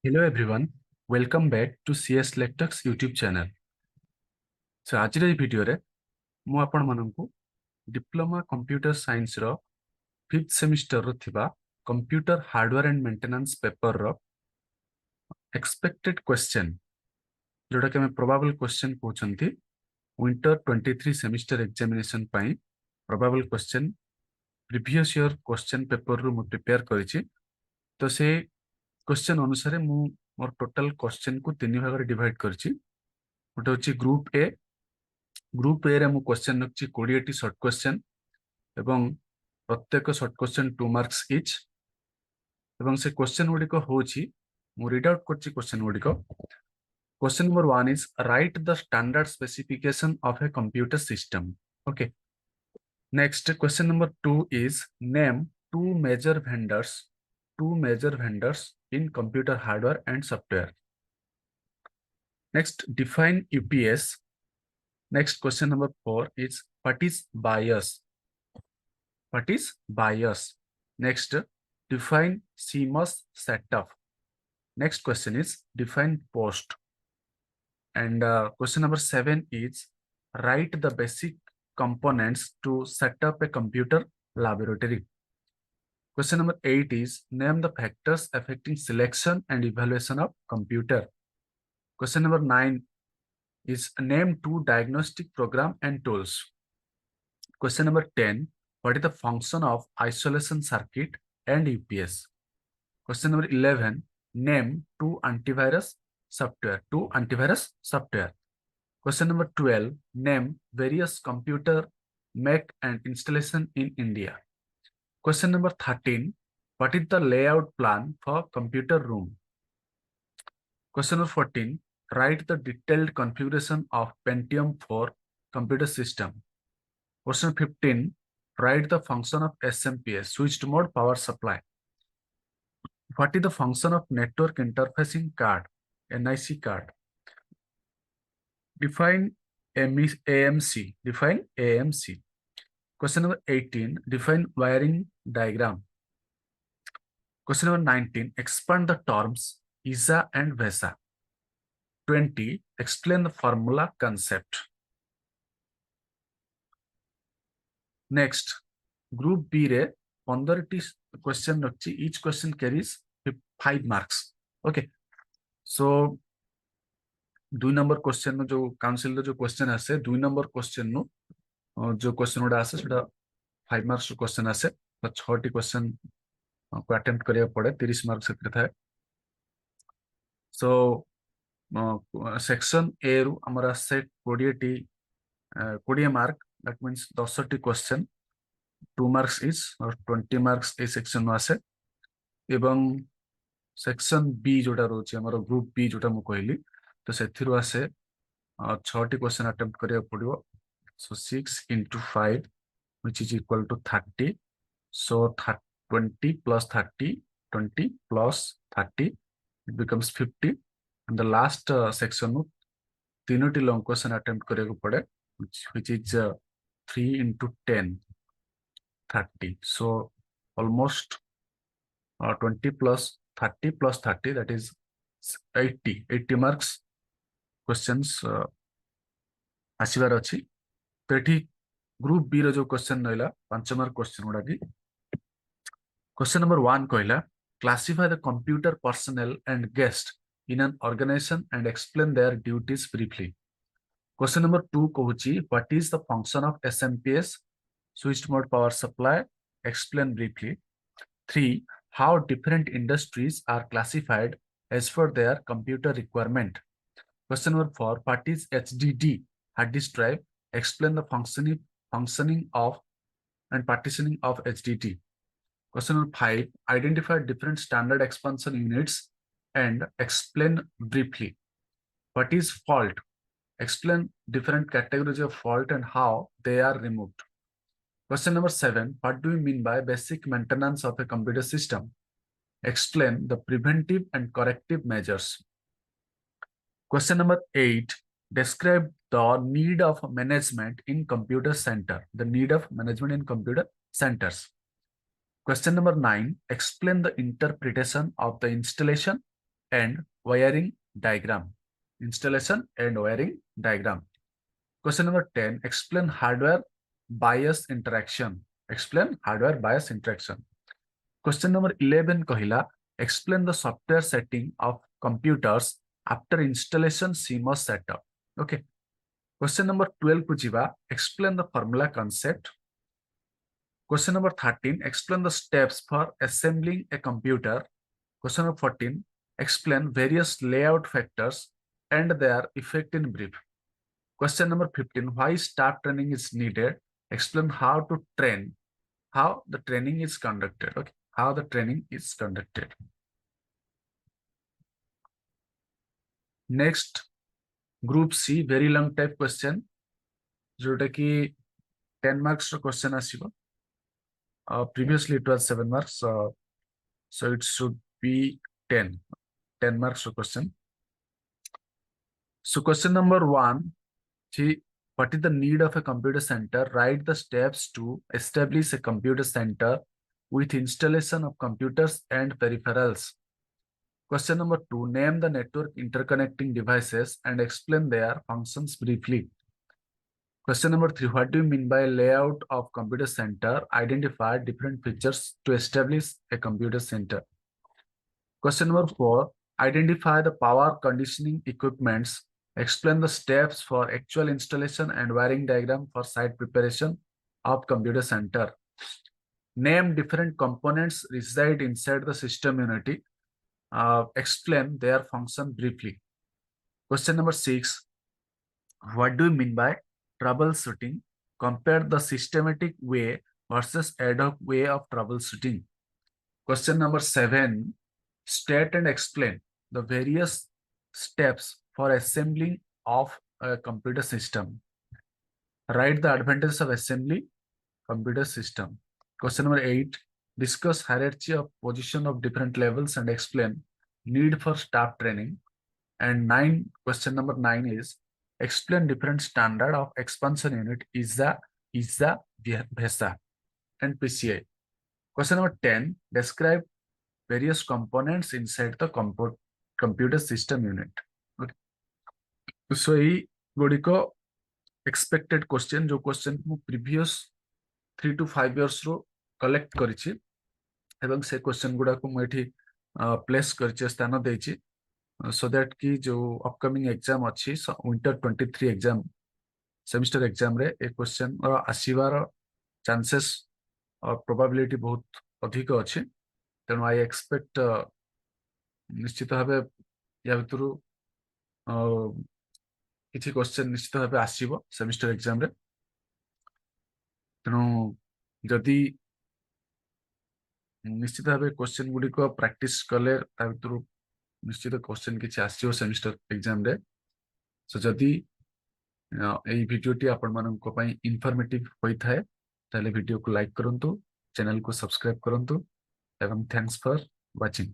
Hello everyone, welcome back to CS Lectux YouTube channel. So आज रे video रे मु आपण माननकु डिप्लोमा कंप्यूटर साइंस रो 5th सेमिस्टर रो थिबा computer hardware and maintenance paper रो एक्सपेक्टेड क्वेश्चन जोटा के हम प्रोबेबल क्वेश्चन कहउछंती विंटर 23 सेमिस्टर एग्जामिनेशन पई probable question previous year question paper रो मु प्रिपेयर करिछि। तो से क्वेश्चन अनुसार मु मोर टोटल क्वेश्चन को तीन भाग रे डिवाइड करछि। गोटे होछि ग्रुप ए रे मु क्वेश्चन रखछि 20 टी शॉर्ट क्वेश्चन एवं प्रत्येक शॉर्ट क्वेश्चन 2 मार्क्स इच एवं से क्वेश्चन गुडी को होछि मु रीड आउट करछि क्वेश्चन गुडी को। Question number 1 is right the standard specification of a computer system. Okay, next question number 2 is name two major vendors in computer hardware and software. Next, define UPS. Next, question number 4 is what is BIOS? What is BIOS? Next, define CMOS setup. Next question is define post. And question number 7 is write the basic components to set up a computer laboratory. Question number 8 is name the factors affecting selection and evaluation of computer. Question number 9 is name 2 diagnostic program and tools. Question number 10, what is the function of isolation circuit and UPS? Question number 11, name 2 antivirus software. Question number 12, name various computer make and installation in India. Question number 13, what is the layout plan for computer room? Question number 14, write the detailed configuration of Pentium 4 computer system. Question 15, write the function of SMPS, switched mode power supply. What is the function of network interfacing card, NIC card? Define AMC. Question number 18, define wiring diagram. Question number 19, expand the terms ISA and VESA. 20, explain the formula concept. Next, group B re 15 T question रखछि, each question carries 5 marks. Okay, so 2 number question जो council जो question आसे 2 number question नु जो question उडा आसे सेटा 5 marks question आसे 6 T question को attempt करिया पड़े 30 मार्क्स से थाए। सो सेक्शन ए रु हमरा set 20 mark, that means 10 T question 2 marks is और 20 मार्क्स ए सेक्शन आसे। एवं सेक्शन बी जोटा रोचे हमर ग्रुप बी जोटा मु कहली तो सेथिरु आसे 6 टी क्वेश्चन अटेम्प्ट करिया पड़िबो। सो 6 into 5 which is equal to 30. So 20 plus 30, 20 plus 30, it becomes 50. And the last section nu 3 long question attempt करेगा पड़े, which is 3 into 10, 30. So almost 20 plus 30 plus 30, that is 80 marks questions आसीबार अछि। तो एठी group B रो जो question रहला 5 mark question गुडा की। Question number 1 कहला classify the computer personnel and guests in an organization and explain their duties briefly. Question number 2 कहूची what is the function of SMPS, switched mode power supply, explain briefly. 3, how different industries are classified as per their computer requirement. Question number 4, what is HDD, hard disk drive, explain the functioning of and partitioning of HDD. Question number 5, identify different standard expansion units and explain briefly. What is fault? Explain different categories of fault and how they are removed. Question number 7, what do you mean by basic maintenance of a computer system? Explain the preventive and corrective measures. Question number 8, Describe the need of management in computer center. The need of management in computer centers. Question number 9. Explain the interpretation of the installation and wiring diagram. Installation and wiring diagram. Question number 10. Explain hardware bias interaction. Explain hardware bias interaction. Question number 11 कहला explain the software setting of computers after installation CMOS setup. Okay. Question number 12 को जीवा explain the formula concept. Question number 13 explain the steps for assembling a computer. Question number 14 explain various layout factors and their effect in brief. Question number 15 why staff training is needed. Explain how to train, how the training is conducted. Okay, how the training is conducted. Next, group C, very long type question, जोटा कि 10 marks question आसीबो. Previously it was 7 marks, so it should be 10 marks question. So question number 1, what is the need of a computer center? Write the steps to establish a computer center with installation of computers and peripherals. Question number 2, name the network interconnecting devices and explain their functions briefly. Question number 3, what do you mean by layout of computer center? Identify different features to establish a computer center. Question number 4, identify the power conditioning equipments. Explain the steps for actual installation and wiring diagram for site preparation of computer center. Name different components reside inside the system unity. Explain their function briefly. Question number 6, what do you mean by troubleshooting? Compare the systematic way versus ad hoc way of troubleshooting. Question number 7, state and explain the various steps for assembling of a computer system. Write the advantages of assembly computer system. Question number 8, discuss hierarchy of position of different levels and explain need for staff training. And question number 9 is explain different standard of expansion unit ISA, VESA, and PCI. Question number 10, describe various components inside the computer system unit. Okay. So ये गुड़िको expected question जो question को previous 3 to 5 years row collect करिछि एवं से question गुड़ा को मैं place करिछि स्थान देछि so that कि जो upcoming exam अच्छी winter 23 exam semester exam रे एक question आसीबार chances और probability बहुत अधिक अच्छी तेणु I expect निश्चित भावे या भितरु किछि क्वेश्चन निश्चित भावे आसीबो सेमिस्टर एग्जाम रे तेणु जदि निश्चित भावे क्वेश्चन गुडी को प्रैक्टिस कले ता भितरु निश्चित क्वेश्चन किछि आसीबो सेमिस्टर एग्जाम रे सो जदि एई भिडियोटी आपण मानक पई इन्फॉर्मेटिव होई थाए ताले भिडियो को लाइक करंतु चैनल को सब्सक्राइब करंतु एवं थैंक्स फॉर वाचिंग.